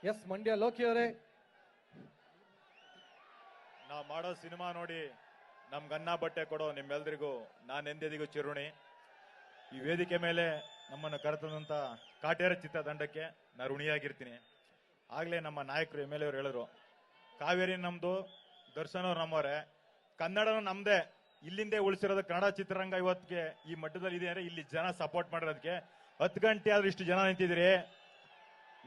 S Mandya Loki ಅವರೇ, ನಾವು ಮಾಡೋ ಸಿನಿಮಾ ನೋಡಿ ನಮ್ಗನ್ನ ಬಟ್ಟೆ ಕೊಡೋ ನಿಮ್ಮೆಲ್ರಿಗೂ ನಾನು ಎಂದೆದಿಗೂ ಚಿರುಣಿ. ಈ ವೇದಿಕೆ ಮೇಲೆ ನಮ್ಮನ್ನು ಕರೆತಂದಂತ ಕಾಟೇರ ಚಿತ್ರತಂಡಕ್ಕೆ ನಾನು ಋಣಿಯಾಗಿರ್ತೀನಿ. ಆಗ್ಲೇ ನಮ್ಮ ನಾಯಕರು MLA ಅವರು ಹೇಳಿದ್ರು, ಕಾವೇರಿ ನಮ್ದು, ದರ್ಶನ್ ಅವ್ರು ನಮ್ಮವರೇ, ಕನ್ನಡನ ನಮ್ದೇ, ಇಲ್ಲಿಂದೇ ಉಳಿಸಿರೋದು. ಕನ್ನಡ ಚಿತ್ರರಂಗ ಇವತ್ತಿಗೆ ಈ ಮಟ್ಟದಲ್ಲಿ ಇದೆ ಅಂದ್ರೆ ಇಲ್ಲಿ ಜನ ಸಪೋರ್ಟ್ ಮಾಡಿರೋದಕ್ಕೆ. 10 ಗಂಟೆ ಆದ್ರೂ ಇಷ್ಟು ಜನ ನಿಂತಿದ್ದೀರಿ.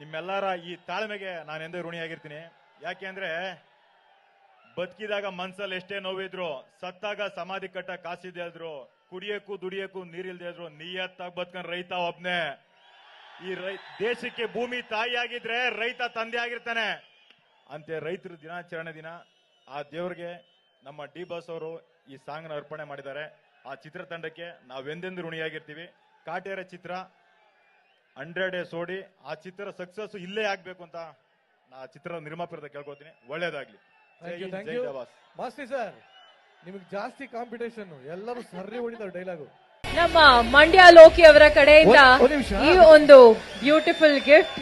ನಿಮ್ಮೆಲ್ಲರ ಈ ತಾಳ್ಮೆಗೆ ನಾನು ಎಂದೇ ಋಣಿಯಾಗಿರ್ತೀನಿ. ಯಾಕೆ ಅಂದ್ರೆ ಬದುಕಿದಾಗ ಮನ್ಸಲ್ಲಿ ಎಷ್ಟೇ ನೋವಿದ್ರು, ಸತ್ತಾಗ ಸಮಾಧಿ ಕಟ್ಟ ಕಾಸಿದೆ ಇದ್ರು, ಕುಡಿಯಕ್ಕೂ ದುಡಿಯಕ್ಕೂ ನೀರಿಲ್ದೇ ಇದ್ರು, ನಿಯತ್ತಾಗಿ ಬದುಕೊಂಡ್ ರೈತ ಒಬ್ನೇ. ಈ ದೇಶಕ್ಕೆ ಭೂಮಿ ತಾಯಿ ಆಗಿದ್ರೆ ರೈತ ತಂದೆ ಆಗಿರ್ತಾನೆ. ಅಂತೆ ರೈತರ ದಿನಾಚರಣೆ ದಿನ ಆ ದೇವ್ರಿಗೆ ನಮ್ಮ ಡಿ ಬಾಸ್ ಅವರು ಈ ಸಾಂಗ್ ನ ಅರ್ಪಣೆ ಮಾಡಿದ್ದಾರೆ. ಆ ಚಿತ್ರತಂಡಕ್ಕೆ ನಾವೆಂದೆಂದು ಋಣಿಯಾಗಿರ್ತೀವಿ. ಕಾಟೇರ ಚಿತ್ರ 100 ಡೇಸ್ ಓಡಿ ಆ ಚಿತ್ರ ಸಕ್ಸಸ್ ಇಲ್ಲೇ ಆಗ್ಬೇಕು ಅಂತ ನಾ ಚಿತ್ರದ ನಿರ್ಮಾಪಕರ ಕೇಳ್ಕೊತೀನಿ. ಒಳ್ಳೇದಾಗ್ಲಿ. Thank you Masti sir. ನಿಮಗೆ ಜಾಸ್ತಿ ಕಾಂಪಿಟೇಷನ್, ಎಲ್ಲರೂ ಸರ್ರಿ ಹೊಡಿತಾರೆ ಡೈಲಾಗು. ನಮ್ಮ ಮಂಡ್ಯ ಲೋಕಿ ಅವರ ಕಡೆಯಿಂದ ಈ ಒಂದು ಬ್ಯೂಟಿಫುಲ್ ಗಿಫ್ಟ್